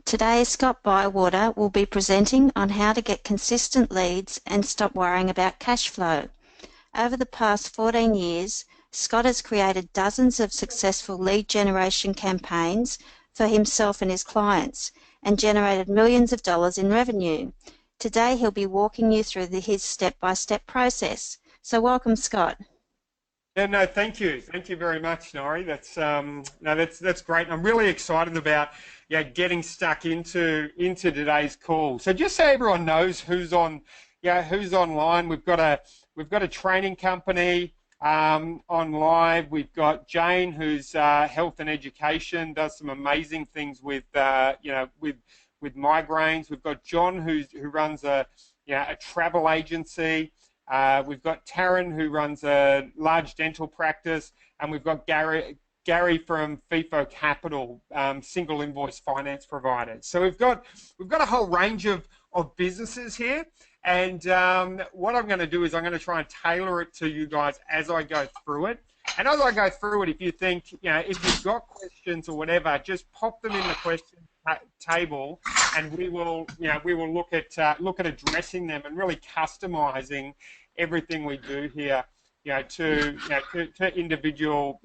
Today, Scott Bywater will be presenting on how to get consistent leads and stop worrying about cash flow. Over the past 14 years, Scott has created dozens of successful lead generation campaigns for himself and his clients and generated millions of dollars in revenue. Today, he'll be walking you through his step-by-step process. So welcome, Scott. Yeah, no, thank you. Thank you very much, Nori. That's great. I'm really excited about getting stuck into today's call. So just so everyone knows who's online, we've got a training company on live. We've got Jane, who's health and education, does some amazing things with with migraines. We've got John, who runs a travel agency. We've got Taryn, who runs a large dental practice, and we've got Gary from FIFO Capital, single invoice finance providers. So we've got a whole range of businesses here, and what I'm going to do is I'm going to try and tailor it to you guys as I go through it. And as I go through it, if you think, if you've got questions or whatever, just pop them in the question table, and we will look at addressing them and really customizing everything we do here, to the individual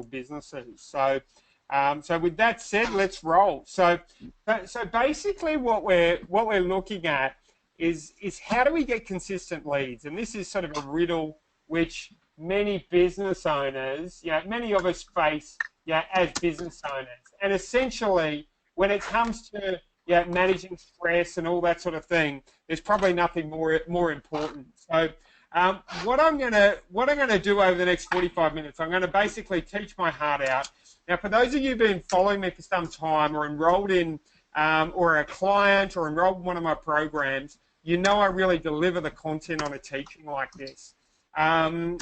businesses. So with that said, let's roll. So basically, what we're looking at is how do we get consistent leads? And this is sort of a riddle which many business owners, many of us face, as business owners. And essentially, when it comes to managing stress and all that sort of thing, there's probably nothing more important. So what I'm gonna do over the next 45 minutes, I'm gonna basically teach my heart out. Now, for those of you who've been following me for some time, or enrolled in, or a client, or enrolled in one of my programs, I really deliver the content on a teaching like this. So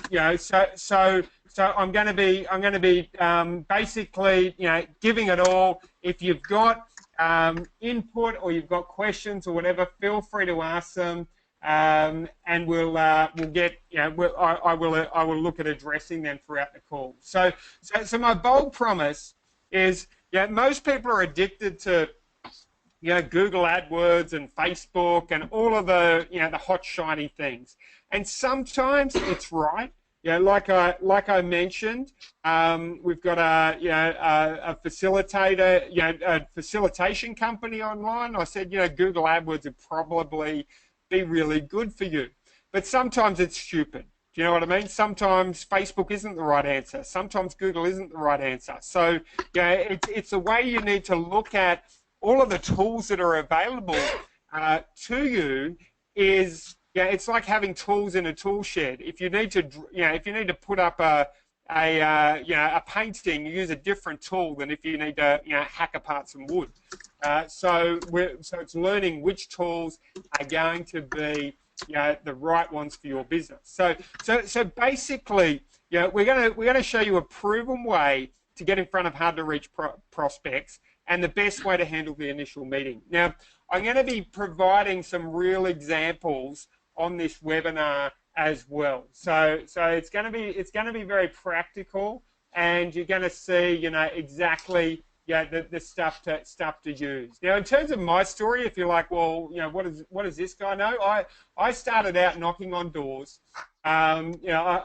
I'm going to be basically, giving it all. If you've got input or you've got questions or whatever, feel free to ask them, and we'll get, I will look at addressing them throughout the call. So my bold promise is, most people are addicted to Google AdWords and Facebook and all of the the hot shiny things, and sometimes it's right. Like I mentioned, we've got a facilitator, a facilitation company online. I said, Google AdWords would probably be really good for you, but sometimes it's stupid. Do you know what I mean? Sometimes Facebook isn't the right answer. Sometimes Google isn't the right answer. So, it's a way you need to look at all of the tools that are available to you. It's like having tools in a tool shed. If you need to put up a painting, you use a different tool than if you need to hack apart some wood. So it's learning which tools are going to be the right ones for your business. So basically, we're gonna show you a proven way to get in front of hard to reach prospects, and the best way to handle the initial meeting. Now, I'm going to be providing some real examples on this webinar as well. So it's going to be very practical, and you're going to see exactly the stuff to use. Now, in terms of my story, if you're like, well, what does this guy know? I started out knocking on doors. I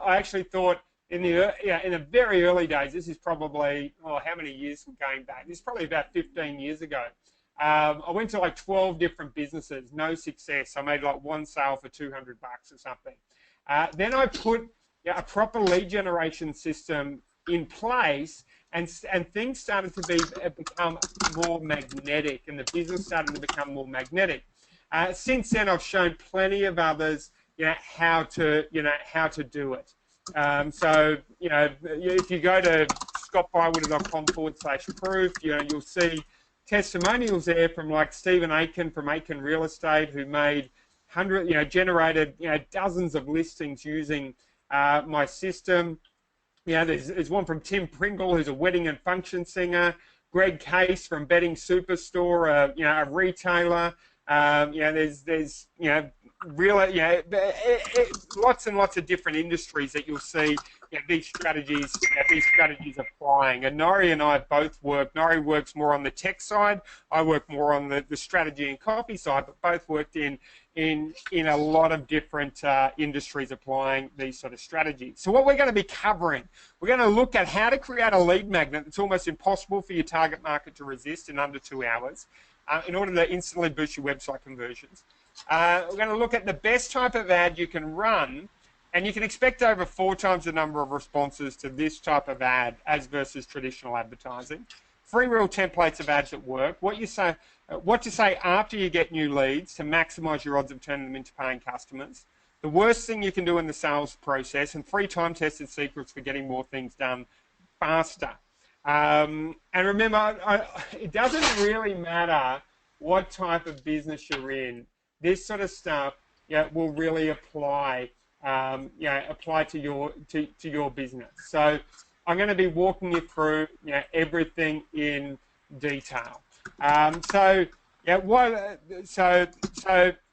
actually thought in the very early days, this is probably, how many years going back? This is probably about 15 years ago. I went to like 12 different businesses, no success. I made like one sale for $200 or something. Then I put a proper lead generation system in place, and things started to become more magnetic, and the business started to become more magnetic. Since then, I've shown plenty of others, how to do it. So, if you go to scottbywater.com/proof, you'll see testimonials there from like Stephen Aiken from Aiken Real Estate, who made generated dozens of listings using my system. There's one from Tim Pringle, who's a wedding and function singer. Greg Case from Betting Superstore, a retailer. There's really, lots and lots of different industries that you'll see these strategies applying. And Nori and I both work. Nori works more on the tech side. I work more on the strategy and copy side, but both worked in a lot of different industries applying these sort of strategies. So what we're going to be covering, we're going to look at how to create a lead magnet that's almost impossible for your target market to resist in under 2 hours in order to instantly boost your website conversions. We're going to look at the best type of ad you can run, and you can expect over 4 times the number of responses to this type of ad as versus traditional advertising. 3 real templates of ads that work. What to say after you get new leads to maximize your odds of turning them into paying customers. The worst thing you can do in the sales process, and 3 time-tested secrets for getting more things done faster. And remember, it doesn't really matter what type of business you're in. This sort of stuff will really apply to your business. So I'm going to be walking you through everything in detail.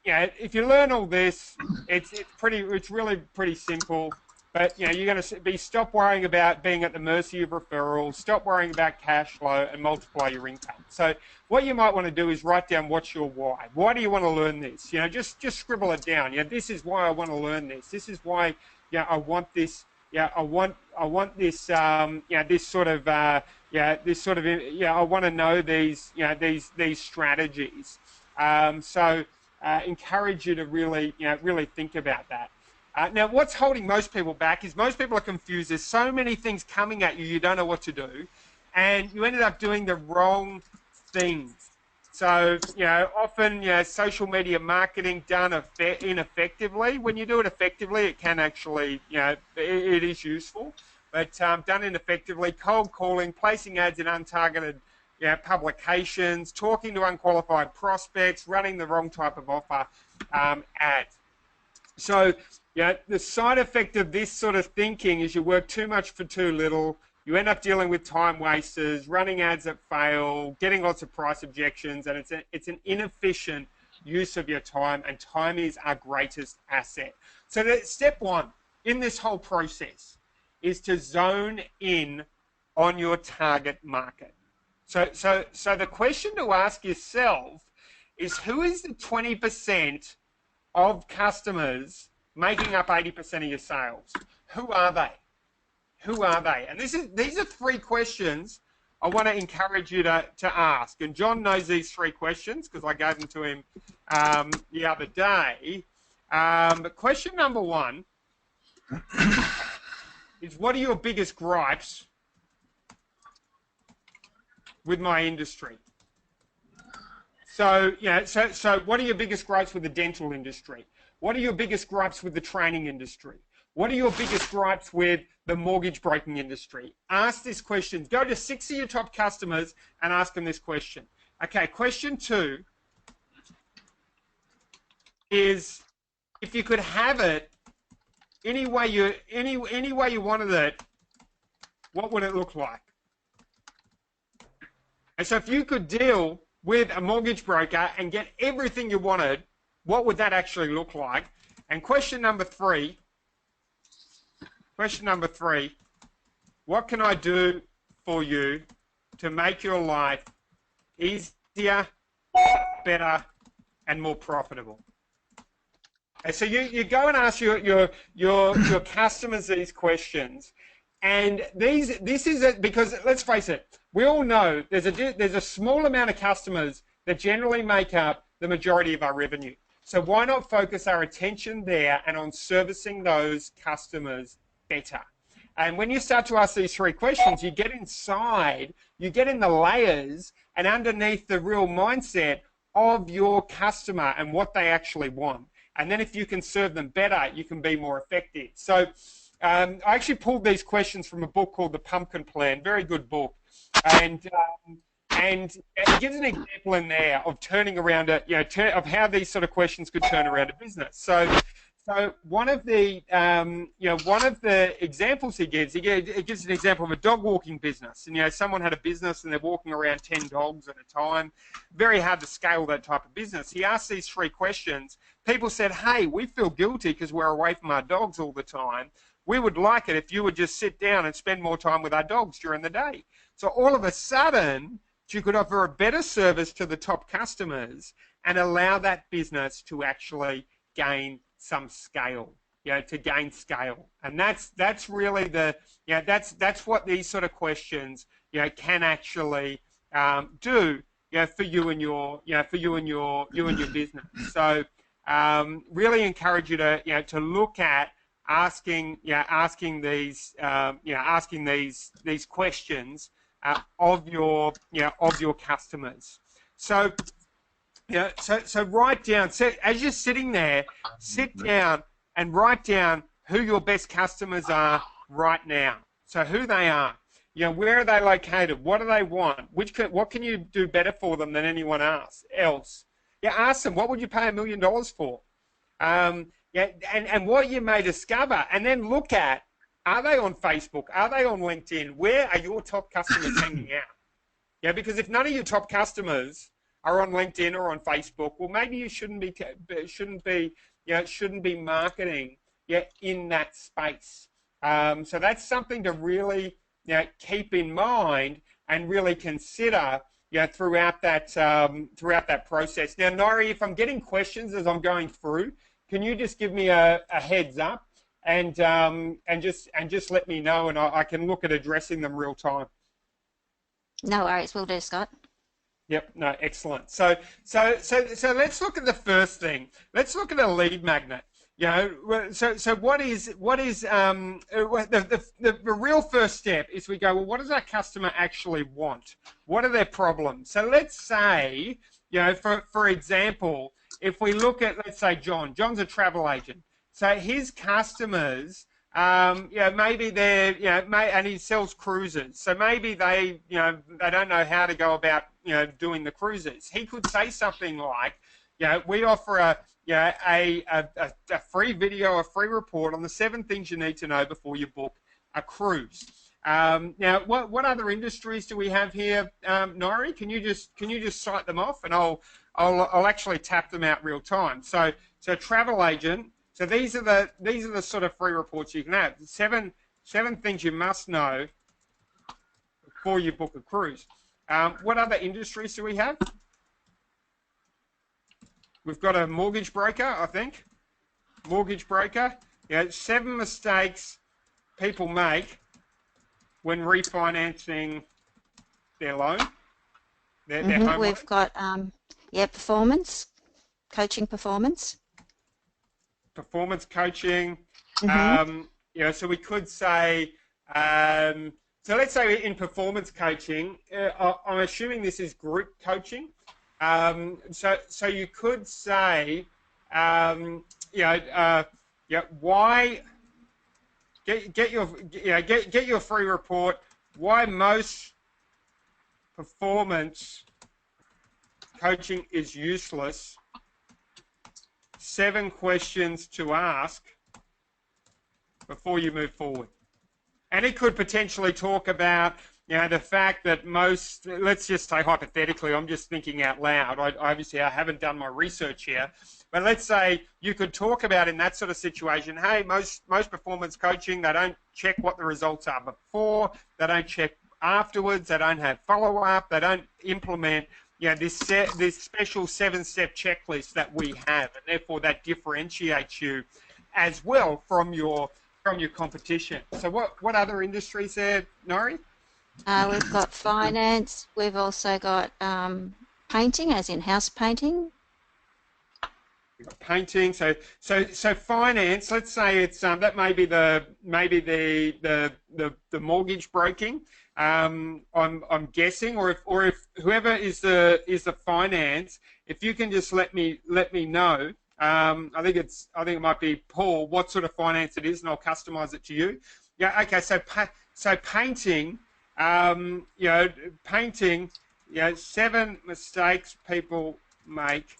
If you learn all this, it's really pretty simple. But you're going to stop worrying about being at the mercy of referrals, stop worrying about cash flow, and multiply your income. So what you might want to do is write down what's your why. Why do you want to learn this? Just scribble it down. This is why I want to learn this. This is why I want this. I want this. This sort of. I want to know these strategies. Encourage you to really think about that. Now, what's holding most people back is most people are confused. There's so many things coming at you, you don't know what to do, and you ended up doing the wrong things. So, often, social media marketing done ineffectively. When you do it effectively, it can actually, it is useful, but done ineffectively, cold calling, placing ads in untargeted publications, talking to unqualified prospects, running the wrong type of offer ads. So, the side effect of this sort of thinking is you work too much for too little. You end up dealing with time wasters, running ads that fail, getting lots of price objections, and it's an inefficient use of your time, and time is our greatest asset. So step 1 in this whole process is to zone in on your target market. So the question to ask yourself is, who is the 20% of customers making up 80% of your sales? Who are they? Who are they? And these are 3 questions I want to encourage you to ask. And John knows these 3 questions because I gave them to him the other day. But question number 1 is, what are your biggest gripes with my industry? So, so what are your biggest gripes with the dental industry? What are your biggest gripes with the training industry? What are your biggest gripes with the mortgage broking industry? Ask this question. Go to 6 of your top customers and ask them this question. Okay, question 2 is, if you could have it any way you wanted it, what would it look like? And so if you could deal with a mortgage broker and get everything you wanted, what would that actually look like? And question number 3, what can I do for you to make your life easier, better, and more profitable? And so you go and ask your customers these questions, and this is it, because let's face it, we all know there's a small amount of customers that generally make up the majority of our revenue. So why not focus our attention there and on servicing those customers better? And when you start to ask these 3 questions, you get inside, you get in the layers and underneath the real mindset of your customer and what they actually want. And then if you can serve them better, you can be more effective. So I actually pulled these questions from a book called The Pumpkin Plan, very good book. And it gives an example in there of turning around of how these sort of questions could turn around a business. So one of the examples he gives an example of a dog walking business. And someone had a business and they're walking around 10 dogs at a time. Very hard to scale that type of business. He asked these 3 questions people said, hey, we feel guilty because we're away from our dogs all the time. We would like it if you would just sit down and spend more time with our dogs during the day. So all of a sudden, you could offer a better service to the top customers and allow that business to actually gain some scale, to gain scale. And that's really that's what these sort of questions, can actually do, for you and your business. So really encourage you to look at asking these questions of your customers. So so write down. So as you're sitting there, sit down and write down who your best customers are right now. So who they are. Where are they located? What do they want? What can you do better for them than anyone else? Ask them, what would you pay $1 million for? And what you may discover, and then look at, are they on Facebook? Are they on LinkedIn? Where are your top customers hanging out? Because if none of your top customers are on LinkedIn or on Facebook, well, maybe you shouldn't be marketing in that space. So that's something to really keep in mind and really consider throughout that process. Now, Nori, if I'm getting questions as I'm going through, can you just give me a heads up and just let me know, and I can look at addressing them real time. No worries, will do, Scott. Yep. No, excellent. So let's look at the first thing. Let's look at a lead magnet. So what is the real first step is we go, well, what does our customer actually want? What are their problems? So let's say, for example, if we look at, let's say John's a travel agent. So his customers, maybe they're, and he sells cruises. So maybe they don't know how to go about, doing the cruises. He could say something like, we offer a free video, a free report on the 7 things you need to know before you book a cruise. Now, what other industries do we have here, Nori? Can you just cite them off, and I'll actually tap them out real time. So travel agent. So these are the sort of free reports you can have. Seven things you must know before you book a cruise. What other industries do we have? We've got a mortgage broker, I think. Mortgage broker. 7 mistakes people make when refinancing their loan. Their home We've loan. got performance, coaching performance. Performance coaching. So we could say, so let's say in performance coaching, I'm assuming this is group coaching. So you could say, why get your free report. Why most performance coaching is useless. 7 questions to ask before you move forward. And it could potentially talk about, the fact that most, let's just say hypothetically, I'm just thinking out loud. I haven't done my research here, but let's say you could talk about in that sort of situation, hey, most performance coaching, they don't check what the results are before, they don't check afterwards, they don't have follow-up, they don't implement this special 7-step checklist that we have, and therefore that differentiates you as well from your competition. So what other industries there, Nori? We've got finance. We've also got painting, as in house painting. We've got painting. So finance. Let's say it's that may be the mortgage broking. I'm guessing, or if whoever is the finance, if you can just let me know. I think it might be Paul. What sort of finance it is, and I'll customize it to you. Yeah. Okay. So painting. Painting. 7 mistakes people make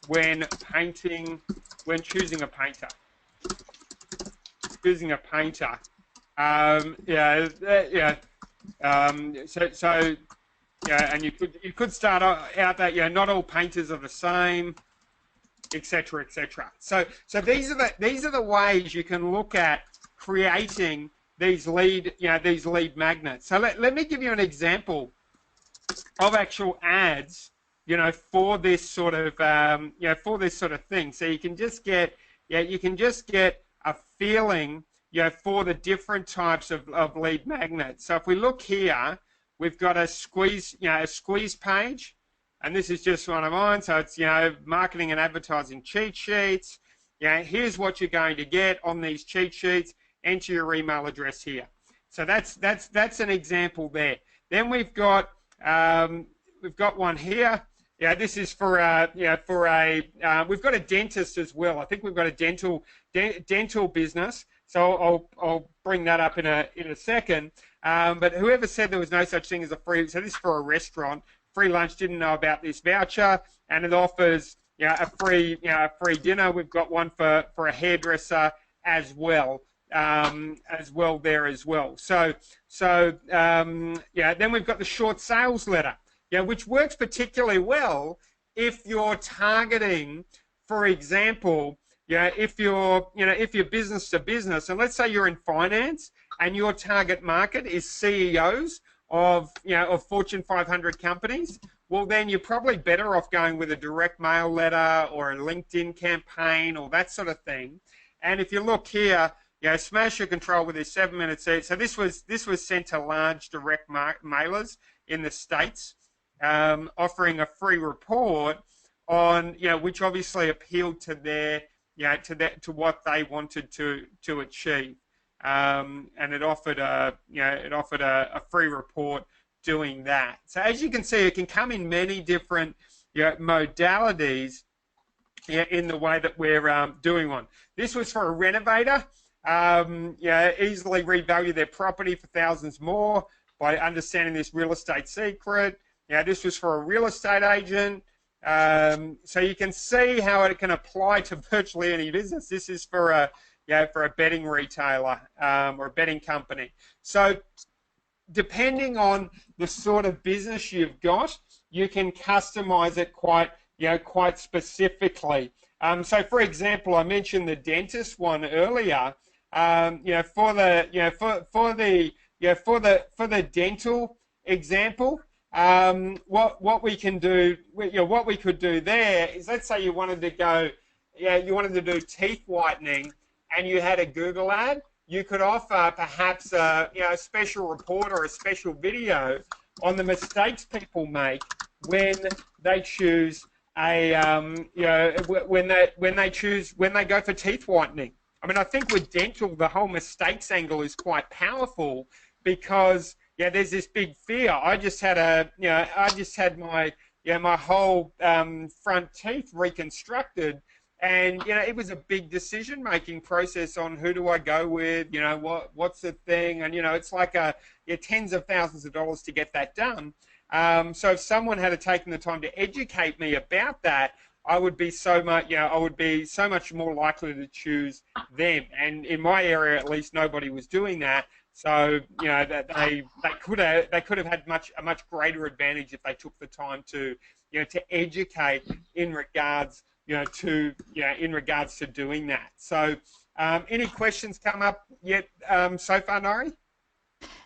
when choosing a painter. Choosing a painter. And you could start out that not all painters are the same. etc., etc. So these are the ways you can look at creating these lead magnets. So let me give you an example of actual ads, for this sort of for this sort of thing. So you can just get a feeling, for the different types of lead magnets. So if we look here, we've got a squeeze page, and this is just one of mine. So it's marketing and advertising cheat sheets. Here's what you're going to get on these cheat sheets. Enter your email address here. So that's an example there. Then we've got one here. This is for we've got a dentist as well. I think we've got a dental business. So I'll bring that up in a second. But whoever said there was no such thing as a free, so this is for a restaurant. Free lunch, didn't know about this voucher, and it offers a free dinner. We've got one for a hairdresser as well. There as well. So then we've got the short sales letter, which works particularly well if you're targeting, for example, if you're business to business, and let's say you're in finance and your target market is CEOs of Fortune 500 companies, well then you're probably better off going with a direct mail letter or a LinkedIn campaign or that sort of thing. And if you look here, smash your control with this 7-minute seed. So this was sent to large direct mailers in the States, offering a free report on which obviously appealed to their to what they wanted to achieve, and it offered a free report doing that. So as you can see, it can come in many different modalities in the way that we're doing one. This was for a renovator. Easily revalue their property for thousands more by understanding this real estate secret. This was for a real estate agent. So you can see how it can apply to virtually any business. This is for a betting retailer or a betting company. So depending on the sort of business you've got, you can customize it quite specifically. So for example, I mentioned the dentist one earlier. For the dental example, what we can do, what we could do there is, let's say you wanted to do teeth whitening, and you had a Google ad. You could offer perhaps a special report or a special video on the mistakes people make when they choose when they go for teeth whitening. I mean, I think with dental, the whole mistakes angle is quite powerful because there's this big fear. I just had my whole front teeth reconstructed, and it was a big decision-making process on who do I go with, what's the thing, and it's like tens of thousands of dollars to get that done. So if someone had taken the time to educate me about that, I would be so much more likely to choose them. And in my area, at least, nobody was doing that. So that they could have had a much greater advantage if they took the time to educate in regards to doing that. So any questions come up yet so far, Nori?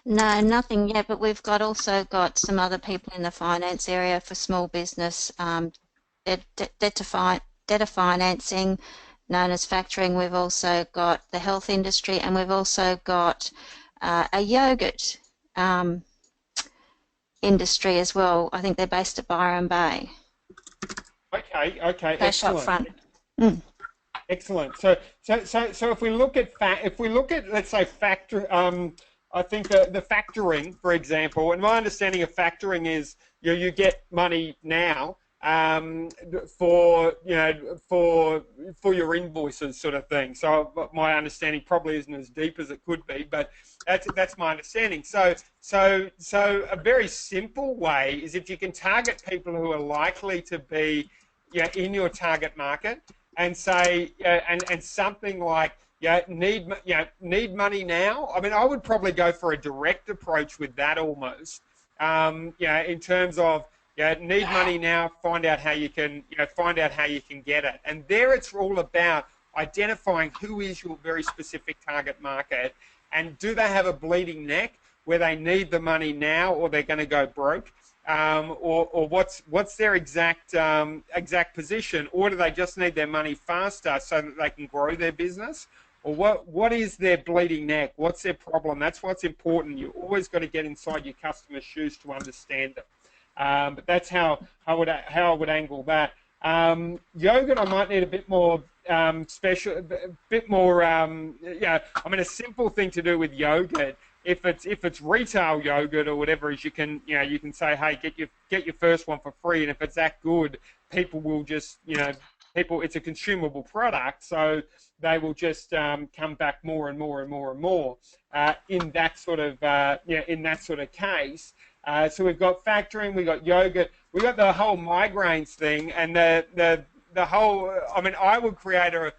No, nothing yet, but we've also got some other people in the finance area for small business, debtor financing, known as factoring. We've also got the health industry, and we've also got a yogurt industry as well. I think they're based at Byron Bay. Okay, Cash excellent. up front. Excellent. So if we look at let's say I think the factoring, for example, and my understanding of factoring is you get money now for your invoices, sort of thing. So my understanding probably isn't as deep as it could be, but that's my understanding. So a very simple way is if you can target people who are likely to be in your target market, and say and something like need money now. I mean, I would probably go for a direct approach with that almost. In terms of need money now, find out how you can, find out how you can get it. And there it's all about identifying who is your very specific target market, and do they have a bleeding neck where they need the money now or they're going to go broke, or what's their exact position, or do they just need their money faster so that they can grow their business? Or what is their bleeding neck? What's their problem? That's what's important. You always got to get inside your customer's shoes to understand them. But that's how I would angle that. Yogurt, I might need a bit more special, a bit more. A simple thing to do with yogurt. If it's retail yogurt or whatever, is you can say, hey, get your first one for free, and if it's that good, people will just it's a consumable product, so they will just come back more and more and more and more in that sort of case. So we've got factoring, we've got yogurt, we've got the whole migraines thing, and the whole. I mean, I would create a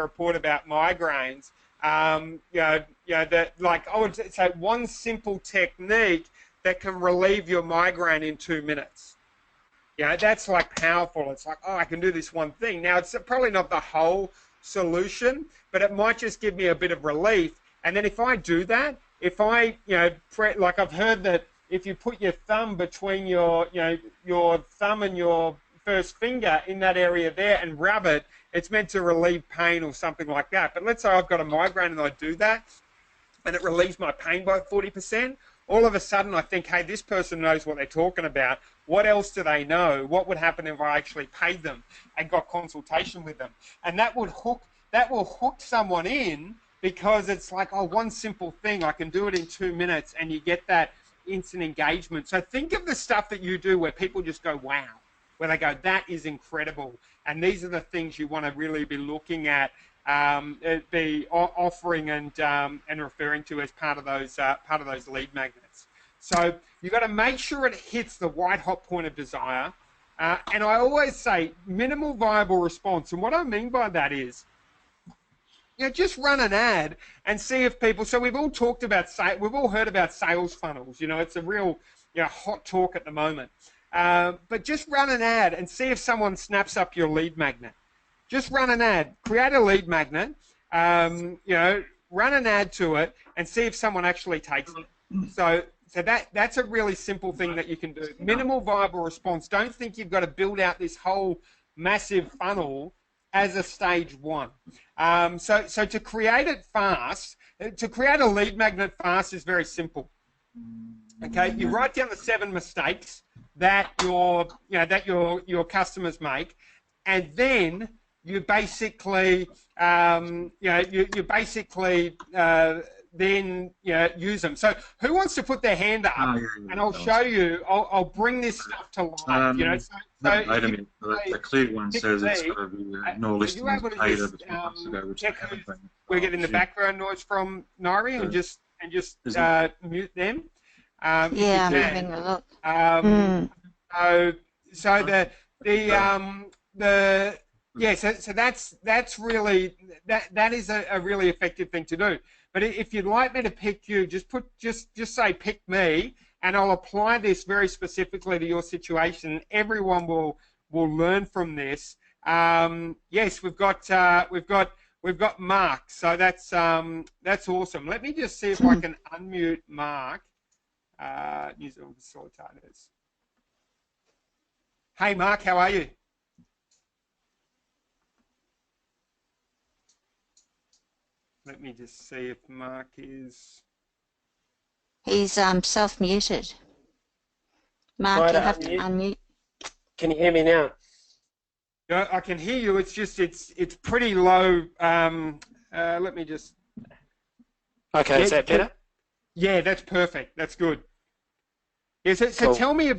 report about migraines. That, like, I would say one simple technique that can relieve your migraine in 2 minutes. That's like powerful. It's like, oh, I can do this one thing. Now, it's probably not the whole solution, but it might just give me a bit of relief. And then if I do that, if I, like I've heard that if you put your thumb between your thumb and your first finger in that area there and rub it, it's meant to relieve pain or something like that. But let's say I've got a migraine and I do that, and it relieves my pain by 40%. All of a sudden I think, hey, this person knows what they're talking about. What else do they know? What would happen if I actually paid them and got consultation with them? And that will hook someone in, because it's like, oh, one simple thing, I can do it in 2 minutes, and you get that instant engagement. So think of the stuff that you do where people just go, wow, where they go, that is incredible. And these are the things you want to really be looking at, be offering and referring to as part of those lead magnets. So you've got to make sure it hits the white hot point of desire. And I always say minimal viable response. And what I mean by that is, just run an ad and see if people. So we've all talked about, we've all heard about sales funnels. It's a real hot talk at the moment. But just run an ad and see if someone snaps up your lead magnet. Just run an ad, create a lead magnet, run an ad to it, and see if someone actually takes it. So that's a really simple thing that you can do. Minimal viable response. Don't think you've got to build out this whole massive funnel as a stage one. So to create it fast, to create a lead magnet fast is very simple. Okay, you write down the 7 mistakes that your customers make, and then you basically then use them. So who wants to put their hand up? And I'll show you. I'll bring this stuff to life. The clear one says it's got to be no listing was paid over 2 months ago, which I haven't been. We're getting the background noise from Nairi, and just mute them. Yeah, I'm having a look. So that's really that is a really effective thing to do. But if you'd like me to pick you, just say pick me, and I'll apply this very specifically to your situation. Everyone will learn from this. Yes, we've got Mark, so that's awesome. Let me just see if I can unmute Mark. New Zealand facilitators. Hey Mark, how are you? Let me just see if Mark is... He's self-muted. Mark, right, you have to unmute. Can you hear me now? Yeah, I can hear you. It's just, it's pretty low. Let me just... Okay, is that better? Yeah, that's perfect. That's good. Yeah, so Cool. Tell me a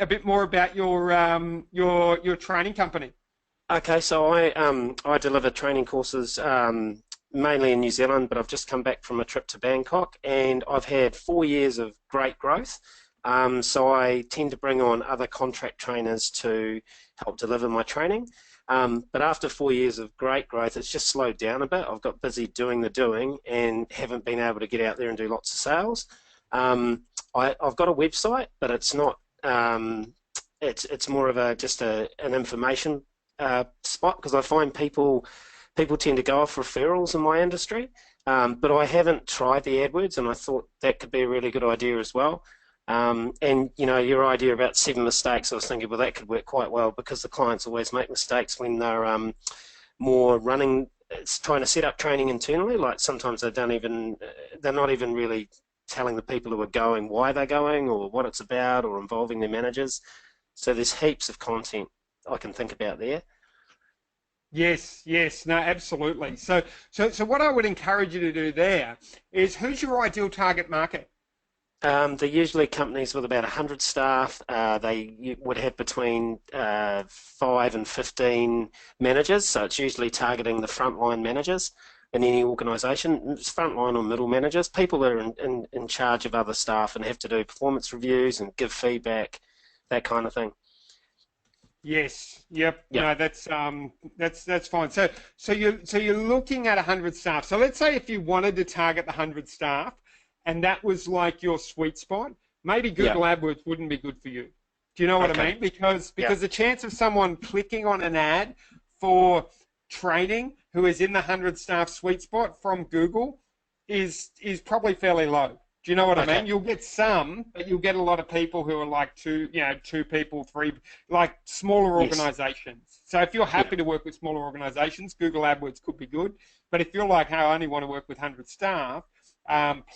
bit more about your training company. Okay, so I deliver training courses mainly in New Zealand, but I've just come back from a trip to Bangkok, and I've had 4 years of great growth. So I tend to bring on other contract trainers to help deliver my training. But after 4 years of great growth, it's just slowed down a bit. I've got busy doing the doing and haven't been able to get out there and do lots of sales. I've got a website, but it's not It's more of just an information spot, because I find people tend to go off referrals in my industry. But I haven't tried the AdWords, and I thought that could be a really good idea as well. And your idea about 7 mistakes, I was thinking, well, that could work quite well, because the clients always make mistakes when they're more running. It's trying to set up training internally. Like sometimes they're not even really telling the people who are going why they're going or what it's about, or involving their managers. So there's heaps of content I can think about there. Yes, no, absolutely. So what I would encourage you to do there is, who's your ideal target market? They're usually companies with about 100 staff. They would have between 5 and 15 managers, so it's usually targeting the frontline managers in any organisation. It's frontline or middle managers, people that are in charge of other staff and have to do performance reviews and give feedback, that kind of thing. Yes. Yep. No, that's fine. So you're looking at 100 staff. So let's say if you wanted to target the 100 staff, and that was like your sweet spot, maybe Google AdWords wouldn't be good for you. Do you know what I mean? Because the chance of someone clicking on an ad for training who is in the 100 staff sweet spot from Google is probably fairly low. Do you know what I mean? You'll get some, but you'll get a lot of people who are like two people, 3, like smaller organizations. So if you're happy to work with smaller organizations, Google AdWords could be good. But if you're like, hey, I only want to work with 100 staff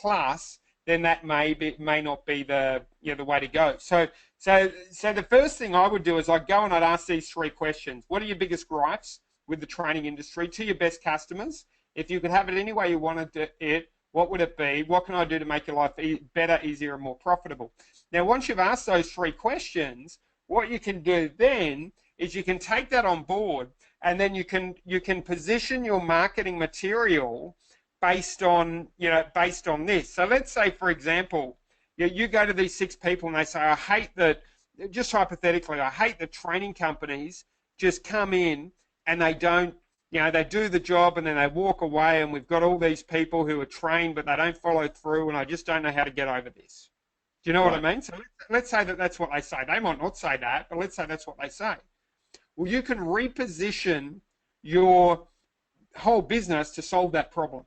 plus, then that may not be the way to go. So the first thing I would do is I'd go and I'd ask these 3 questions. What are your biggest gripes with the training industry to your best customers? If you could have it any way you wanted it, what would it be? What can I do to make your life better, easier, and more profitable? Now, once you've asked those 3 questions, what you can do then is you can take that on board, and then you can position your marketing material based on this. So let's say, for example, you go to these 6 people and they say, I hate that, just hypothetically, I hate that training companies just come in and they don't, they do the job and then they walk away, and we've got all these people who are trained but they don't follow through, and I just don't know how to get over this. Do you know what I mean? So let's say that's what they say. They might not say that, but let's say that's what they say. Well, you can reposition your whole business to solve that problem.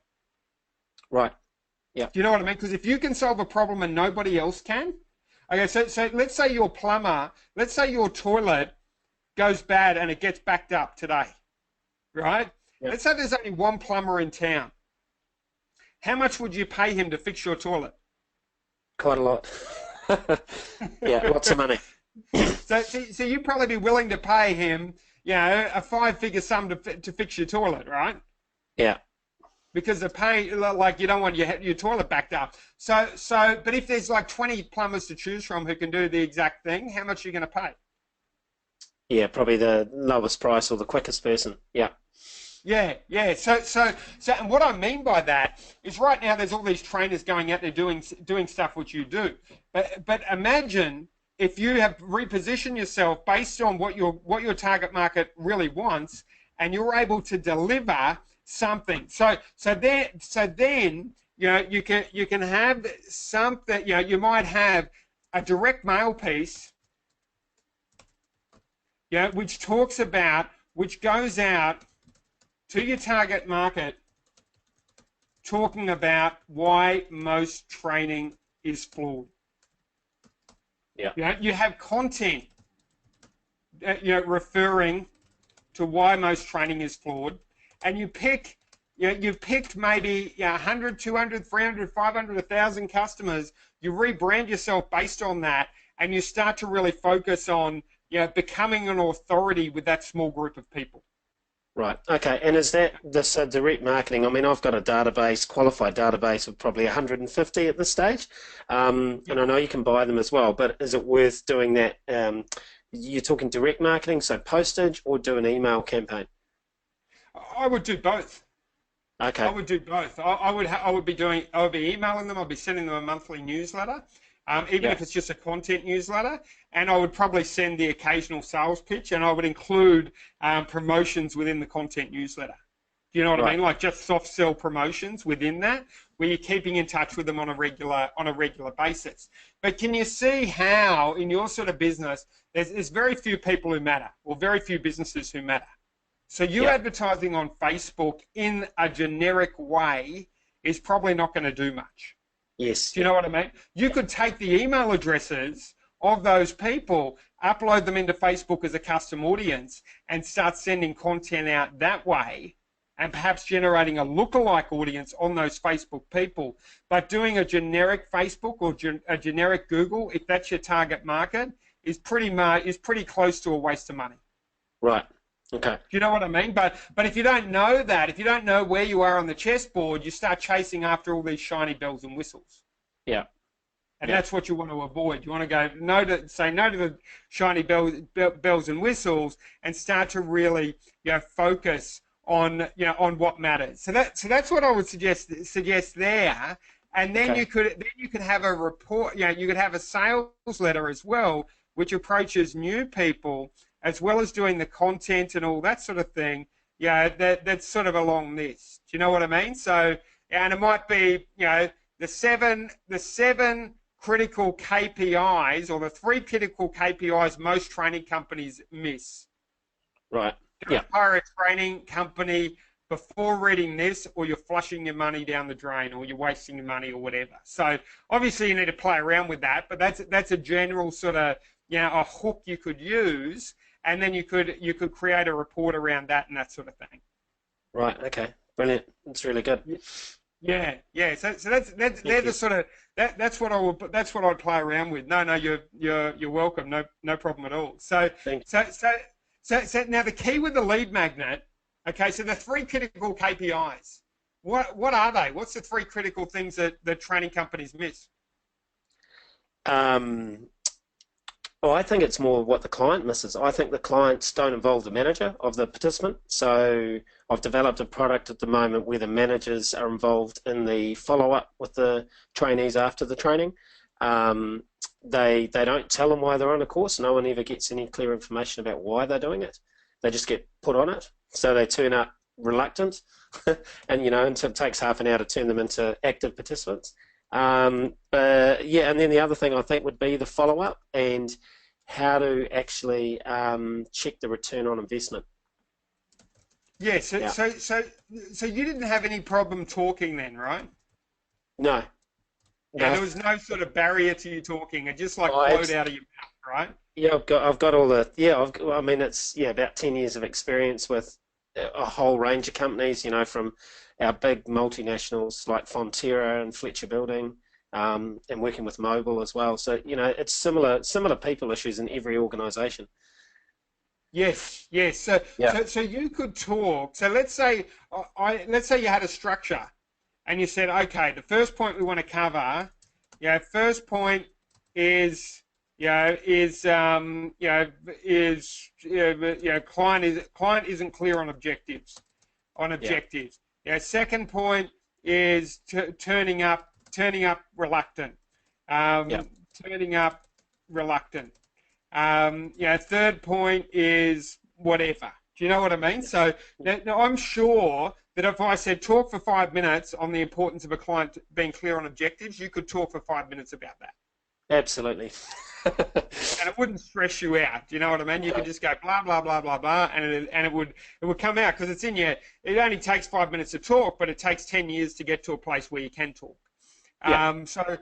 Right. Yeah. Do you know what I mean? Because if you can solve a problem and nobody else can, okay. So let's say your plumber, let's say your toilet goes bad and it gets backed up today, right? Yeah. Let's say there's only one plumber in town. How much would you pay him to fix your toilet? Quite a lot. Yeah, lots of money. So you'd probably be willing to pay him, a 5-figure sum to fix your toilet, right? Yeah. Because the pay, like, you don't want your toilet backed up. But if there's like 20 plumbers to choose from who can do the exact thing, how much are you going to pay? Yeah, probably the lowest price or the quickest person. Yeah. Yeah. So and what I mean by that is, right now there's all these trainers going out there doing stuff which you do. But imagine if you have repositioned yourself based on what your target market really wants, and you're able to deliver something. So then you can have something. You might have a direct mail piece, which goes out to your target market, talking about why most training is flawed. Yeah. You have content, referring to why most training is flawed, and you've picked maybe 100, 200, 300, 500, 1,000 customers. You rebrand yourself based on that, and you start to really focus on becoming an authority with that small group of people. Right. Okay. And is that this direct marketing? I mean, I've got a qualified database of probably 150 at this stage, and I know you can buy them as well. But is it worth doing that? You're talking direct marketing, so postage, or do an email campaign? I would do both. Okay. I would do both. I would be emailing them. I'd be sending them a monthly newsletter, even if it's just a content newsletter. And I would probably send the occasional sales pitch, and I would include promotions within the content newsletter. Do you know what I mean? Like just soft sell promotions within that. where you're keeping in touch with them on a regular basis. But can you see how in your sort of business there's very few people who matter, or very few businesses who matter? So you advertising on Facebook in a generic way is probably not going to do much. Yes. Do you know what I mean? You could take the email addresses of those people, upload them into Facebook as a custom audience, and start sending content out that way, and perhaps generating a lookalike audience on those Facebook people. But doing a generic Facebook or a generic Google, if that's your target market, is pretty close to a waste of money. Right. Okay. Do you know what I mean? But if you don't know that, if you don't know where you are on the chessboard, you start chasing after all these shiny bells and whistles. Yeah. And that's what you want to avoid. You want to say no to the shiny bells and whistles, and start to really focus on what matters. So that's what I would suggest there. And then you could have a report. You could have a sales letter as well, which approaches new people, as well as doing the content and all that sort of thing. That's sort of along this. Do you know what I mean? So, and it might be, the seven critical KPIs, or the 3 critical KPIs most training companies miss. Right. Don't hire a training company before reading this, or you're flushing your money down the drain, or you're wasting your money, or whatever. So obviously you need to play around with that, but that's a general sort of a hook you could use. And then you could create a report around that and that sort of thing. Right. Okay. Brilliant. That's really good. Yeah. So they're the sort of that's what I'd play around with. No, you're welcome. No problem at all. So now the key with the lead magnet. Okay. So the 3 critical KPIs. What are they? What's the 3 critical things that training companies miss? Well, I think it's more what the client misses. I think the clients don't involve the manager of the participant. So I've developed a product at the moment where the managers are involved in the follow-up with the trainees after the training. They don't tell them why they're on a course. No one ever gets any clear information about why they're doing it. They just get put on it. So they turn up reluctant, and until it takes half an hour to turn them into active participants. And then the other thing I think would be the follow-up and how to actually check the return on investment. Yeah, so you didn't have any problem talking then, right? No. There was no sort of barrier to you talking. It just flowed out of your mouth, right? Yeah, I've got all the it's about 10 years of experience with a whole range of companies, from our big multinationals like Fonterra and Fletcher Building, and working with Mobil as well. So it's similar people issues in every organisation. Yes. So you could talk. So let's say you had a structure, and you said, okay, the first point we want to cover. First point is client isn't clear on objectives. Second point is turning up reluctant. Turning up reluctant. Third point is whatever. Do you know what I mean? So now I'm sure that if I said talk for 5 minutes on the importance of a client being clear on objectives, you could talk for 5 minutes about that. Absolutely. And it wouldn't stress you out. Do you know what I mean? You could just go blah blah blah blah blah, and it would come out, because it's in you. It only takes 5 minutes to talk, but it takes 10 years to get to a place where you can talk. Yeah. So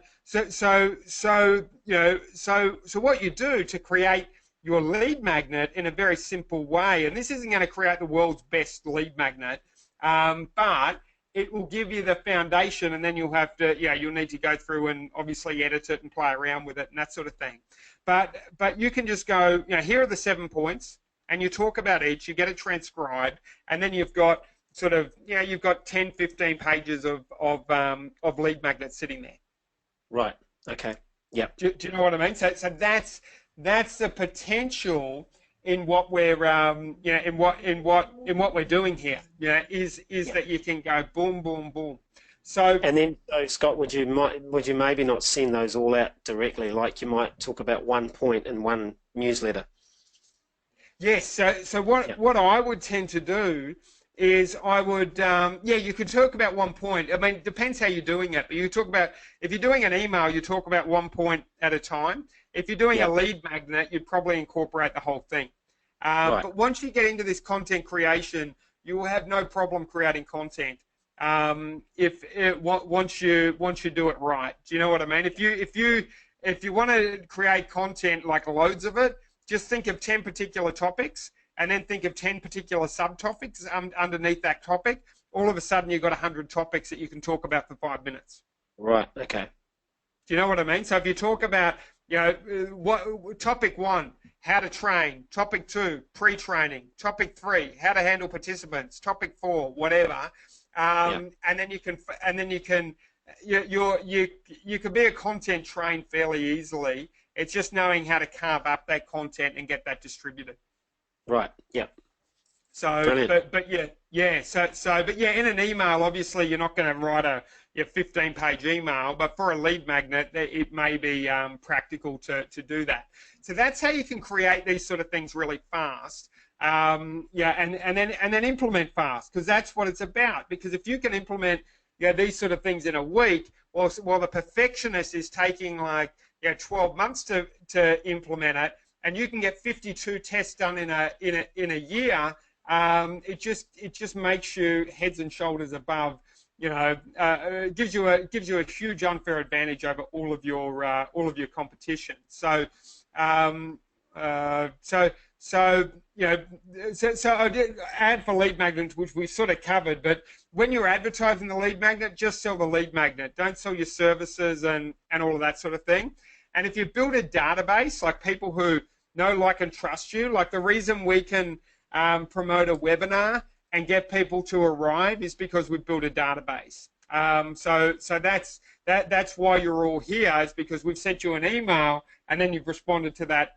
what you do to create your lead magnet in a very simple way, and this isn't going to create the world's best lead magnet, but it will give you the foundation, and then you'll have to, you'll need to go through and obviously edit it and play around with it and that sort of thing. But you can just go, here are the 7 points, and you talk about each, you get it transcribed, and then you've got you've got 10, 15 pages of lead magnets sitting there. Right. Okay. Yeah. Do you know what I mean? So that's the potential in what we're in what we're doing here. Is that you can go boom, boom, boom. So Scott, would you maybe not send those all out directly? Like you might talk about one point in one newsletter. Yes. So what I would tend to do is I would, yeah, you could talk about 1 point. I mean, it depends how you're doing it, but you talk about, if you're doing an email, you talk about 1 point at a time. If you're doing a lead magnet, you'd probably incorporate the whole thing. Right. But once you get into this content creation, you will have no problem creating content once you do it right. Do you know what I mean? If you want to create content, like loads of it, just think of 10 particular topics, and then think of 10 particular subtopics underneath that topic. All of a sudden, you've got 100 topics that you can talk about for 5 minutes. Right. Okay. Do you know what I mean? So if you talk about, topic 1, how to train. Topic 2, pre-training. Topic 3, how to handle participants. Topic 4, whatever. And then you can be a content trained fairly easily. It's just knowing how to carve up that content and get that distributed. Right. Yeah. So, brilliant. but yeah, in an email, obviously you're not going to write a 15-page email, but for a lead magnet, it may be practical to do that. So that's how you can create these sort of things really fast. And then implement fast, because that's what it's about. Because if you can implement these sort of things in a week, while the perfectionist is taking 12 months to implement it, and you can get 52 tests done in a year, it just makes you heads and shoulders above. It gives you a huge unfair advantage over all of your competition. So I did ad for lead magnets, which we sort of covered. But when you're advertising the lead magnet, just sell the lead magnet. Don't sell your services and all of that sort of thing. And if you build a database, like people who know, like, and trust you, like the reason we can promote a webinar and get people to arrive is because we've built a database. So that's why you're all here, is because we've sent you an email and then you've responded to that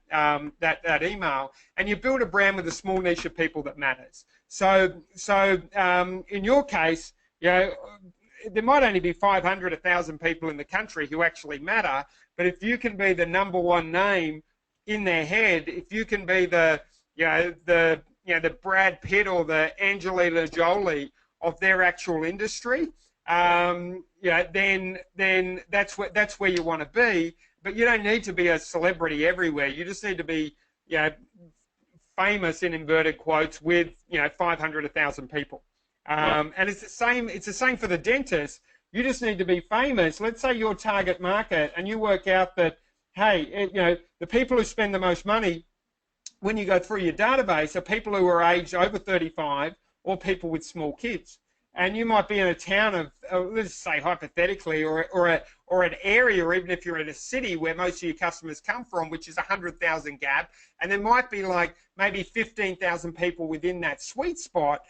email, and you build a brand with a small niche of people that matters. So in your case, there might only be 500, 1,000 people in the country who actually matter, but if you can be the #1 name in their head, if you can be the Brad Pitt or the Angelina Jolie of their actual industry, then that's where you want to be. But you don't need to be a celebrity everywhere. You just need to be famous, in inverted quotes, with 500, 1,000 people. And it's the same for the dentist. You just need to be famous. Let's say your target market, and you work out that, hey, the people who spend the most money when you go through your database are people who are aged over 35 or people with small kids. And you might be in a town of, let's say hypothetically, or an area, or even if you're in a city where most of your customers come from, which is 100,000 gap, and there might be maybe 15,000 people within that sweet spot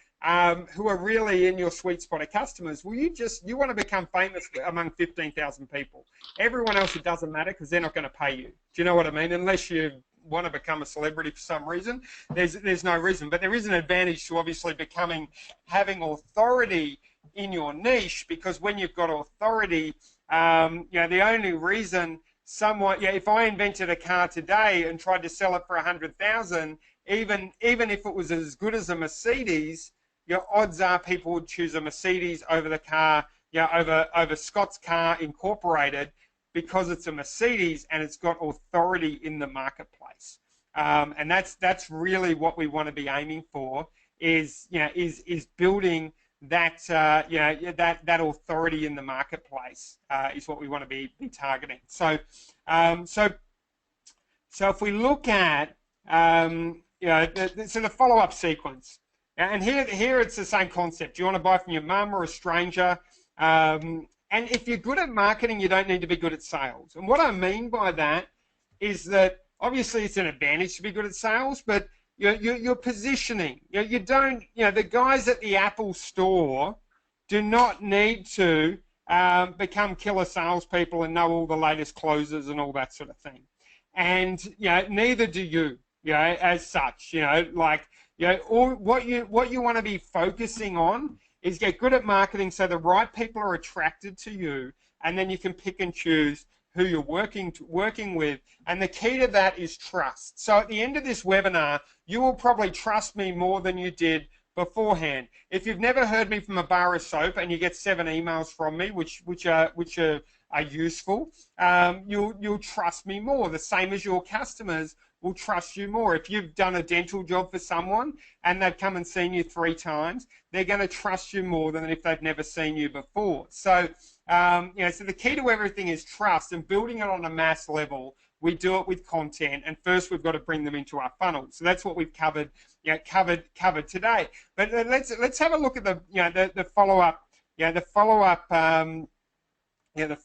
who are really in your sweet spot of customers. Well, you want to become famous among 15,000 people. Everyone else, it doesn't matter, because they're not going to pay you. Do you know what I mean? Unless you want to become a celebrity for some reason, there's no reason. But there is an advantage to obviously having authority in your niche, because when you've got authority, the only reason if I invented a car today and tried to sell it for 100,000, even if it was as good as a Mercedes, odds are people would choose a Mercedes over the car, over Scott's Car Incorporated, because it's a Mercedes and it's got authority in the marketplace. And that's really what we want to be aiming for, is building that that authority in the marketplace is what we want to be targeting. So if we look at the follow-up sequence, and here it's the same concept. Do you want to buy from your mum or a stranger? And if you're good at marketing, you don't need to be good at sales. And what I mean by that is that obviously it's an advantage to be good at sales, but your positioning. You don't. The guys at the Apple store do not need to become killer salespeople and know all the latest closes and all that sort of thing. And neither do you. As such. What you want to be focusing on is get good at marketing so the right people are attracted to you, and then you can pick and choose who you're working with. And the key to that is trust. So at the end of this webinar, you will probably trust me more than you did beforehand. If you've never heard me from a bar of soap and you get 7 emails from me, which are useful, you'll trust me more. The same as your customers will trust you more. If you've done a dental job for someone and they've come and seen you 3 times, they're going to trust you more than if they've never seen you before. So, so the key to everything is trust, and building it on a mass level. We do it with content, and first we've got to bring them into our funnel. So that's what we've covered today. But let's have a look at the follow-up, the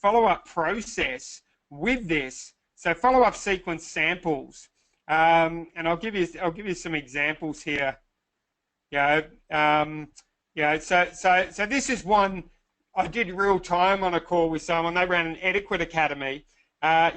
follow-up process with this. So follow-up sequence samples, and I'll give you some examples here. So this is one I did real time on a call with someone. They ran an Etiquette Academy. So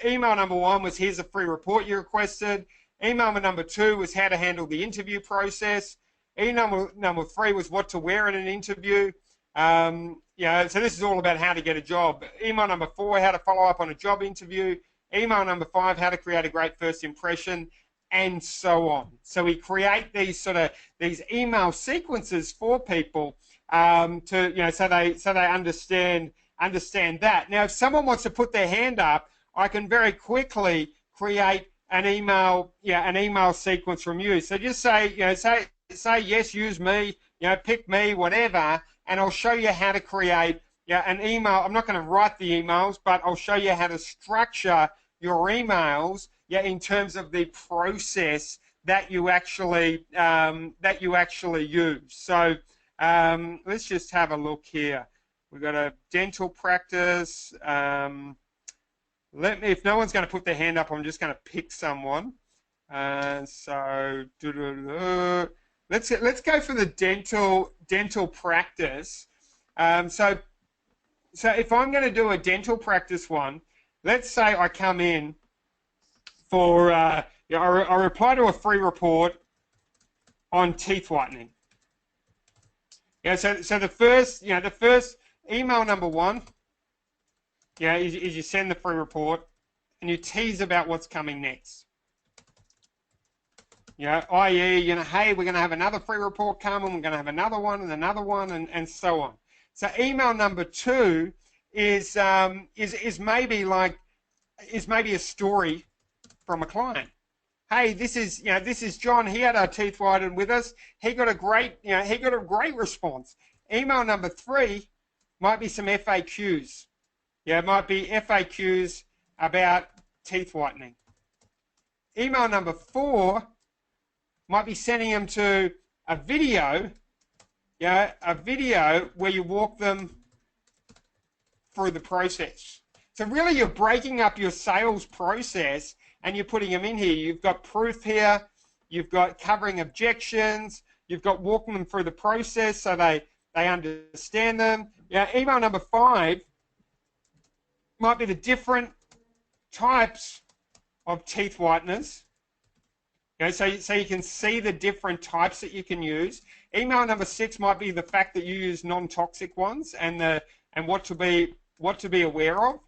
email number 1 was, here's a free report you requested. Email number 2 was how to handle the interview process. Email number 3 was what to wear in an interview. So this is all about how to get a job. Email number 4, how to follow up on a job interview. Email number 5, how to create a great first impression, and so on. So we create these these email sequences for people so they understand that. Now, if someone wants to put their hand up, I can very quickly create an email sequence from you. So just say, say yes, use me, pick me, whatever, and I'll show you how to create an email. I'm not going to write the emails, but I'll show you how to structure your emails in terms of the process that you actually use. So let's just have a look here. We've got a dental practice. If no one's going to put their hand up, I'm just going to pick someone. Let's go for the dental practice. So if I'm going to do a dental practice one, let's say I come in for I reply to a free report on teeth whitening. So the first email number 1, is you send the free report and you tease about what's coming next. I.e., hey, we're going to have another free report come, and we're going to have another one and so on. So email number 2 is maybe a story from a client. Hey, this is John. He had our teeth whitened with us. He got a great response. Email number 3 might be some FAQs. It might be FAQs about teeth whitening. Email number 4 might be sending them to a video, where you walk them through the process. So really, you're breaking up your sales process and you're putting them in here. You've got proof here, you've got covering objections, you've got walking them through the process so they understand them. Email number 5 might be the different types of teeth whiteners. So you can see the different types that you can use. Email number 6 might be the fact that you use non-toxic ones and what to be aware of,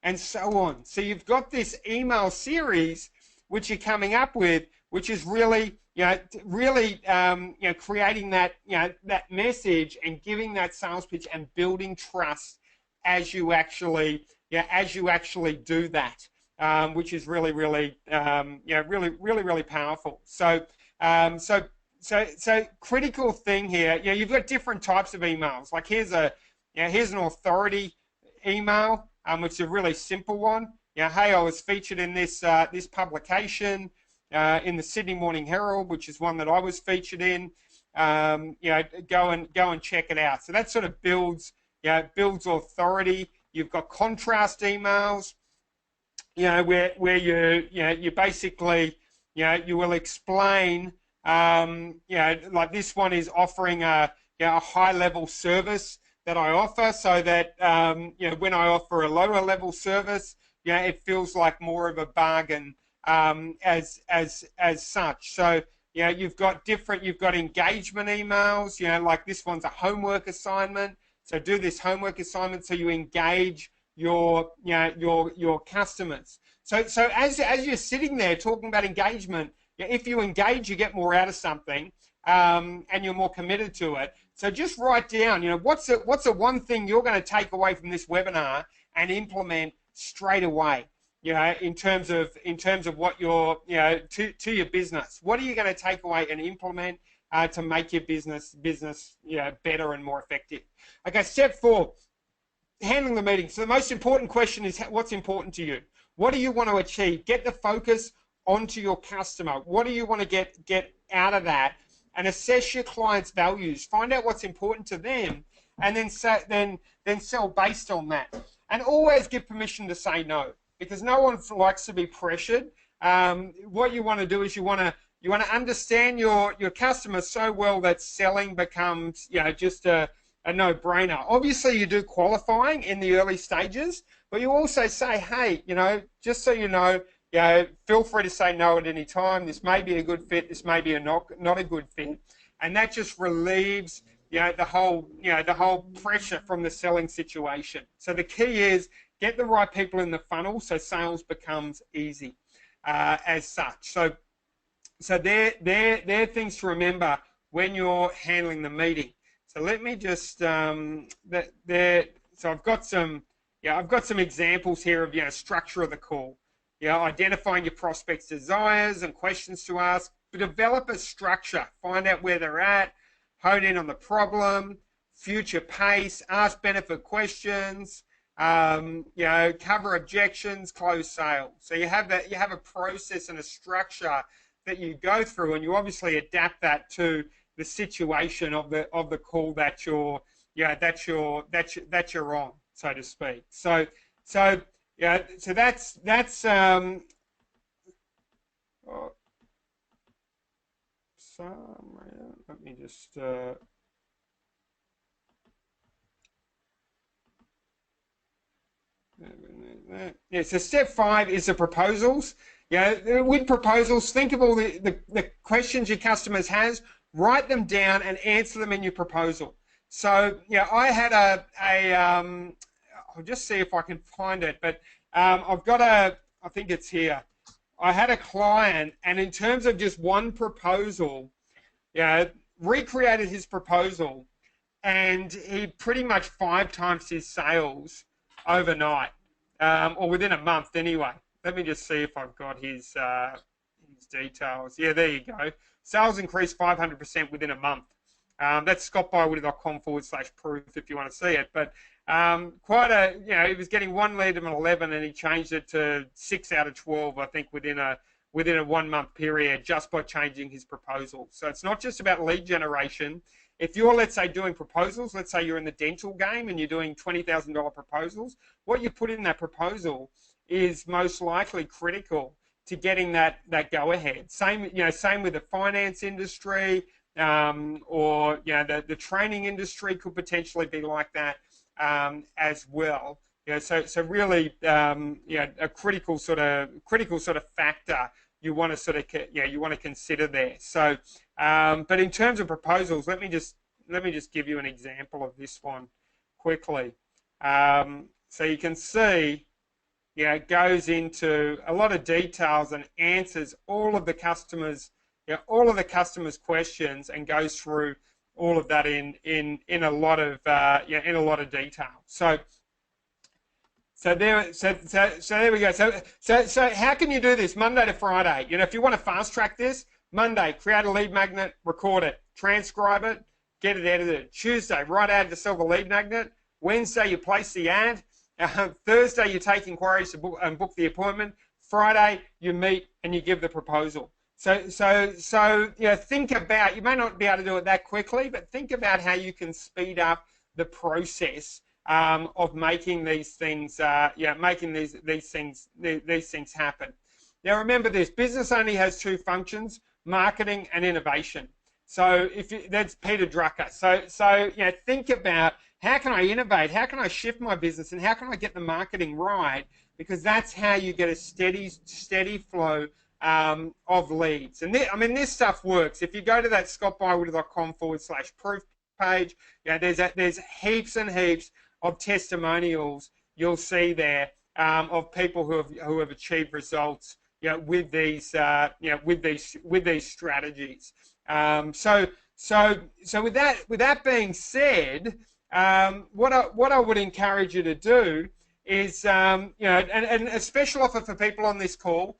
and so on. So you've got this email series which you're coming up with, which is really creating that that message and giving that sales pitch and building trust as you actually do that, which is really powerful. So critical thing here. You've got different types of emails. Like here's an authority email, which is a really simple one. Hey, I was featured in this this publication in the Sydney Morning Herald, which is one that I was featured in. Go and check it out. So that sort of builds authority. You've got contrast emails, where you basically you will explain, like this one is offering a high level service that I offer, so that when I offer a lower level service, it feels like more of a bargain as such. So you've got engagement emails, like this one's a homework assignment. So do this homework assignment so you engage your customers. So as you're sitting there talking about engagement, if you engage, you get more out of something, and you're more committed to it. So just write down, what's the one thing you're going to take away from this webinar and implement straight away, in terms of what you're, to your business. What are you going to take away and implement to make your business better and more effective? Okay, step 4, handling the meeting. So the most important question is, what's important to you? What do you want to achieve? Get the focus onto your customer. What do you want to get out of that? And assess your client's values. Find out what's important to them, and then sell based on that. And always give permission to say no, because no one likes to be pressured. What you want to do is you want to understand your customer so well that selling becomes just a no-brainer. Obviously, you do qualifying in the early stages, but you also say, hey, just so you know, feel free to say no at any time. This may be a good fit. This may be not a good fit, and that just relieves the whole pressure from the selling situation. So the key is get the right people in the funnel so sales becomes easy as such. So they're things to remember when you're handling the meeting. So let me just so I've got some examples here of structure of the call. Identifying your prospects' desires and questions to ask. Develop a structure. Find out where they're at. Hone in on the problem. Future pace. Ask benefit questions. Cover objections. Close sales. So you have that. You have a process and a structure that you go through, and you obviously adapt that to the situation of the call that you're on, so to speak. So that's let me just so step 5 is the proposals. With proposals, think of all the questions your customers has, write them down and answer them in your proposal. So I had I'll just see if I can find it, but I've got I think it's here. I had a client, and in terms of just one proposal, recreated his proposal, and he pretty much 5 times his sales overnight, or within a month anyway. Let me just see if I've got his details. Yeah, there you go. Sales increased 500% within a month. That's scottbywood.com/proof if you want to see it. But he was getting 1 lead of 11, and he changed it to 6 out of 12, I think, within a 1 month period, just by changing his proposal. So it's not just about lead generation. If you're, let's say, doing proposals, let's say you're in the dental game and you're doing $20,000 proposals, what you put in that proposal is most likely critical to getting that go-ahead. Same with the finance industry, or the training industry could potentially be like that as well. So really, a critical sort of factor you want to consider there. So, but in terms of proposals, let me just give you an example of this one quickly. So you can see, it goes into a lot of details and answers all of the customers' questions, and goes through all of that in a lot of detail. So there we go. So how can you do this Monday to Friday? If you want to fast track this, Monday, create a lead magnet, record it, transcribe it, get it edited. Tuesday, write ad to sell the lead magnet. Wednesday, you place the ad. Thursday, you take inquiries and book the appointment. Friday, you meet and you give the proposal. So think about, you may not be able to do it that quickly, but think about how you can speed up the process of making these things, these things happen. Now remember this: business only has 2 functions: marketing and innovation. So that's Peter Drucker. So think about, how can I innovate? How can I shift my business? And how can I get the marketing right? Because that's how you get a steady flow of leads. And this stuff works. If you go to that scottbywood.com/proof page, there's heaps and heaps of testimonials you'll see there of people who have achieved results with these with these strategies. So with that being said, what I would encourage you to do is and a special offer for people on this call.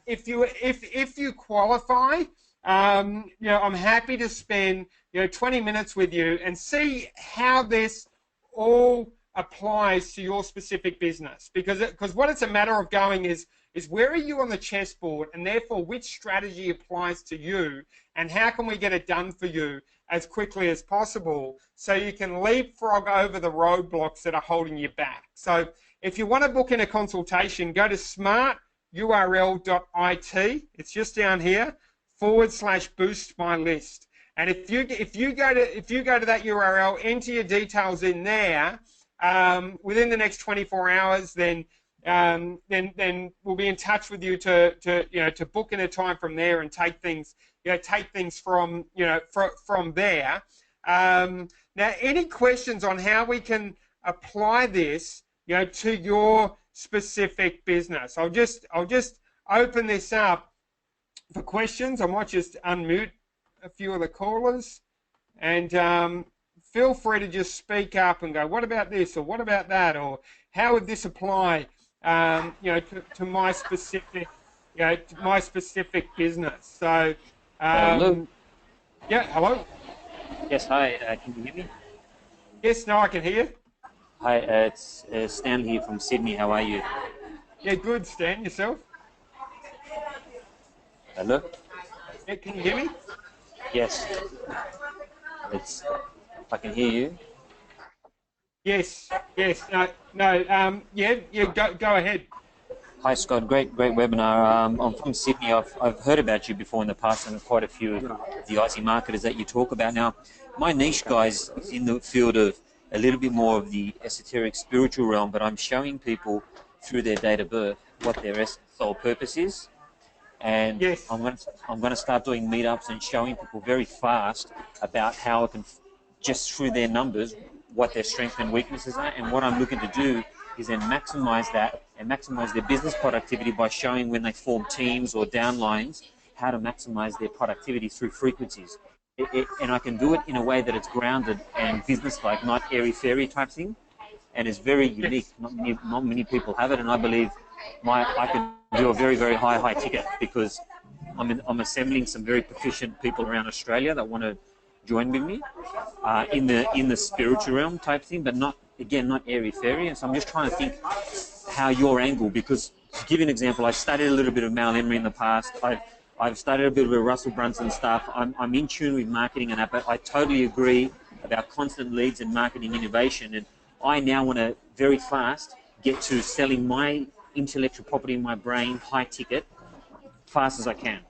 If you qualify, I'm happy to spend 20 minutes with you and see how this all applies to your specific business, because what it's a matter of going is where are you on the chessboard, and therefore which strategy applies to you, and how can we get it done for you as quickly as possible so you can leapfrog over the roadblocks that are holding you back. So if you want to book in a consultation, go to smarturl.it. It's just down here /boost my list. And if you go to that URL, enter your details in there within the next 24 hours, then we'll be in touch with you to book in a time from there and take things from there. Now, any questions on how we can apply this to your specific business? I'll just open this up for questions. I might just unmute a few of the callers, and feel free to just speak up and go, what about this, or what about that, or how would this apply to my specific business? So hello. Yeah, hello. Yes, hi. Can you hear me? Yes, no, I can hear. Hi, it's Stan here from Sydney. How are you? Yeah, good, Stan. Yourself? Hello. Yeah, can you hear me? Yes. I can hear you. Yes. No. Go ahead. Hi, Scott. Great webinar. I'm from Sydney. I've heard about you before in the past, and quite a few of the Aussie marketers that you talk about. Now, my niche, guys, is in the field of a little bit more of the esoteric spiritual realm, but I'm showing people through their date of birth what their soul purpose is. And yes. I'm going to start doing meetups and showing people very fast about how I can, just through their numbers, what their strengths and weaknesses are. And what I'm looking to do is then maximize that and maximize their business productivity by showing, when they form teams or downlines, how to maximize their productivity through frequencies. And I can do it in a way that it's grounded and business-like, not airy-fairy type thing. And it's very unique. Not many people have it, and I believe I can do a very, very high ticket, because I'm assembling some very proficient people around Australia that want to join with me in the spiritual realm type thing, but not airy-fairy. And so I'm just trying to think how your angle, because to give you an example, I've studied a little bit of Mal Emery in the past. I've studied a bit of Russell Brunson stuff. I'm in tune with marketing and that, but I totally agree about constant leads and marketing innovation. And I now want to very fast get to selling my intellectual property in my brain, high ticket, fast as I can.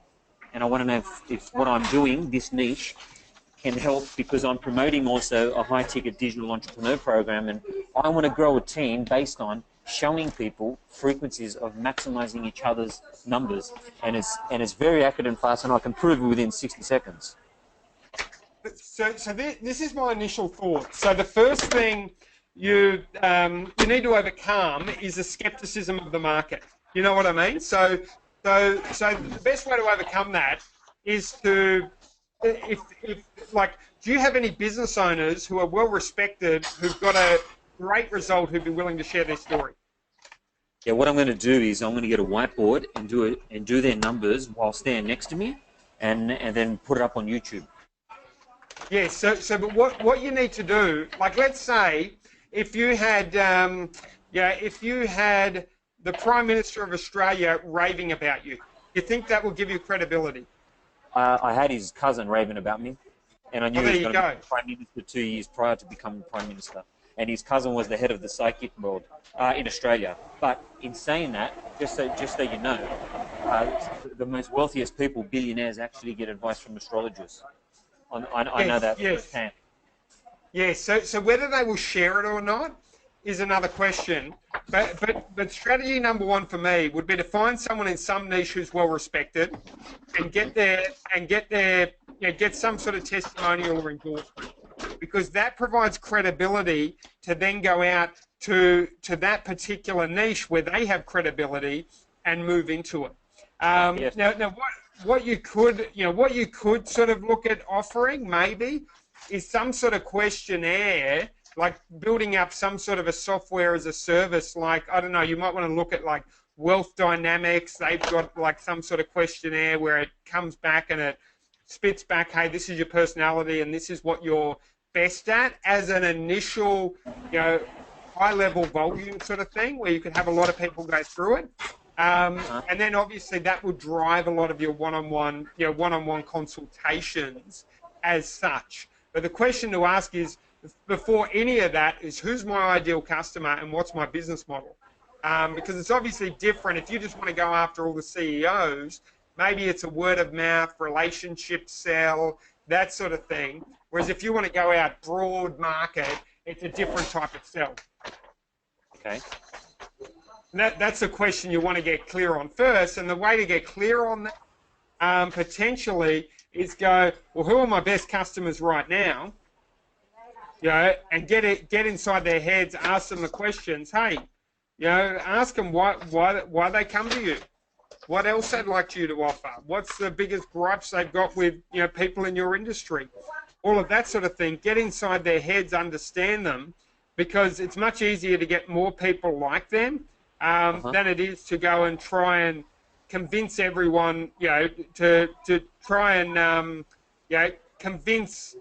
And I want to know if what I'm doing, this niche, can help, because I'm promoting also a high ticket digital entrepreneur program, and I want to grow a team based on showing people frequencies of maximizing each other's numbers, and it's very accurate and fast, and I can prove it within 60 seconds. So this is my initial thought. So the first thing you need to overcome is the skepticism of the market. You know what I mean? So the best way to overcome that is to, do you have any business owners who are well respected, who've got a great result, who'd be willing to share their story? Yeah, what I'm going to do is I'm going to get a whiteboard and do their numbers while standing next to me, and then put it up on YouTube. Yes. But what you need to do, like, let's say if you had the Prime Minister of Australia raving about you, you think that will give you credibility? I had his cousin raving about me, and I knew he was going to be Prime Minister 2 years prior to becoming Prime Minister. And his cousin was the head of the psychic world in Australia. But in saying that, just so you know, the most wealthiest people, billionaires, actually get advice from astrologers. I know that firsthand. Yes. So whether they will share it or not is another question. But strategy number one for me would be to find someone in some niche who's well respected, and get some sort of testimonial or endorsement, because that provides credibility to then go out to that particular niche where they have credibility and move into it. Yes. Now, what you could sort of look at offering maybe is some sort of questionnaire, like building up some sort of a software as a service. Like, I don't know, you might want to look at like Wealth Dynamics. They've got like some sort of questionnaire where it comes back and it spits back, hey, this is your personality and this is what you're best at, as an initial, high-level volume sort of thing where you could have a lot of people go through it. And then obviously that will drive a lot of your one-on-one consultations as such. But the question to ask is, before any of that, is who's my ideal customer and what's my business model? Because it's obviously different. If you just want to go after all the CEOs, maybe it's a word-of-mouth, relationship sell, that sort of thing. Whereas if you want to go out broad market, it's a different type of sell. Okay. That's a question you want to get clear on first. And the way to get clear on that, potentially, is go, well, who are my best customers right now? And get inside their heads, ask them the questions. Hey, ask them why they come to you. What else they'd like you to offer? What's the biggest gripes they've got with people in your industry? All of that sort of thing. Get inside their heads, understand them, because it's much easier to get more people like them than it is to go and try and convince everyone, to try and convince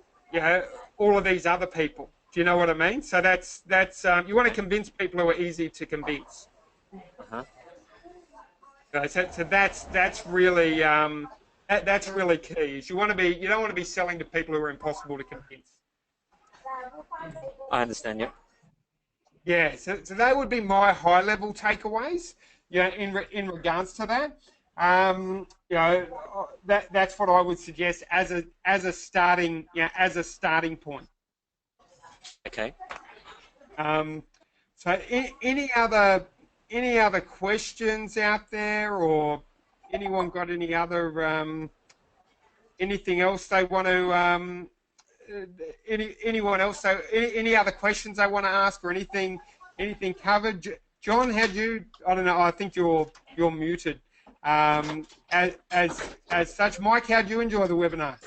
all of these other people. Do you know what I mean? So that's you want to convince people who are easy to convince. So that's really that's really key. Is you don't want to be selling to people who are impossible to convince. I understand. Yep. Yeah. So that would be my high level takeaways. In regards to that, that's what I would suggest as a starting point. Okay. So any other questions out there, or anyone got any other anything else they want to anyone else any other questions they want to ask, or anything covered? John, I don't know, I think you're muted. As such, Mike, how'd you enjoy the webinar?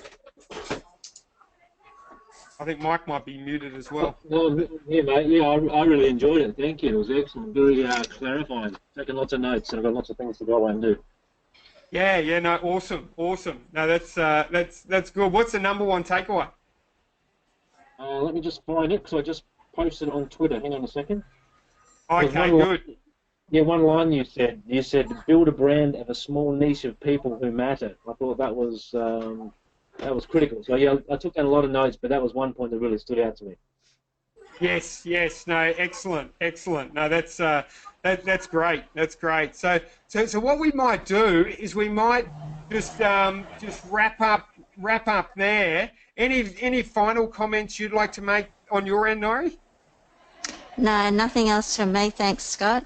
I think Mike might be muted as well. Well, yeah, mate. Yeah, I really enjoyed it. Thank you. It was excellent. Very clarifying. Taking lots of notes, and I've got lots of things to go away and do. Yeah. No, awesome. No, that's good. What's the number one takeaway? Let me just find it, because I just posted it on Twitter. Hang on a second. Okay, good. Yeah, one line you said. You said, build a brand of a small niche of people who matter. I thought that was critical. So yeah, I took down a lot of notes, but that was one point that really stood out to me. Yes. No, excellent. No, that's great. That's great. So what we might do is we might just wrap up there. Any final comments you'd like to make on your end, Nori? No, nothing else from me. Thanks, Scott.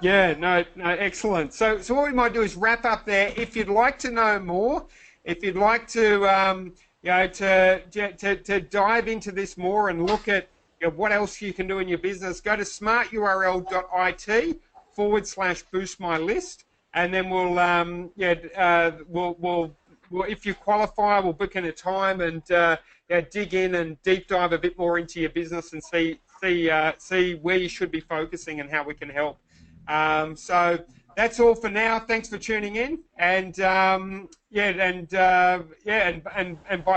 Yeah, no, excellent. So what we might do is wrap up there. If you'd like to know more, if you'd like to to dive into this more and look at what else you can do in your business, go to smarturl.it/boost my list, and then we'll if you qualify, we'll book in a time and dig in and deep dive a bit more into your business and see where you should be focusing and how we can help. So that's all for now. Thanks for tuning in, and bye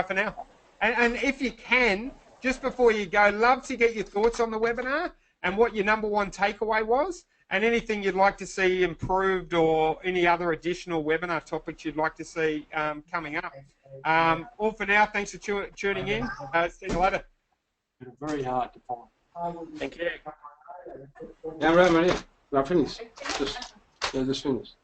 for now. And if you can, just before you go, love to get your thoughts on the webinar and what your number one takeaway was, and anything you'd like to see improved, or any other additional webinar topics you'd like to see coming up. All for now. Thanks for tuning in. See you later. Very hard to find. Thank you. Yeah, right, mate. I finished. Just finished.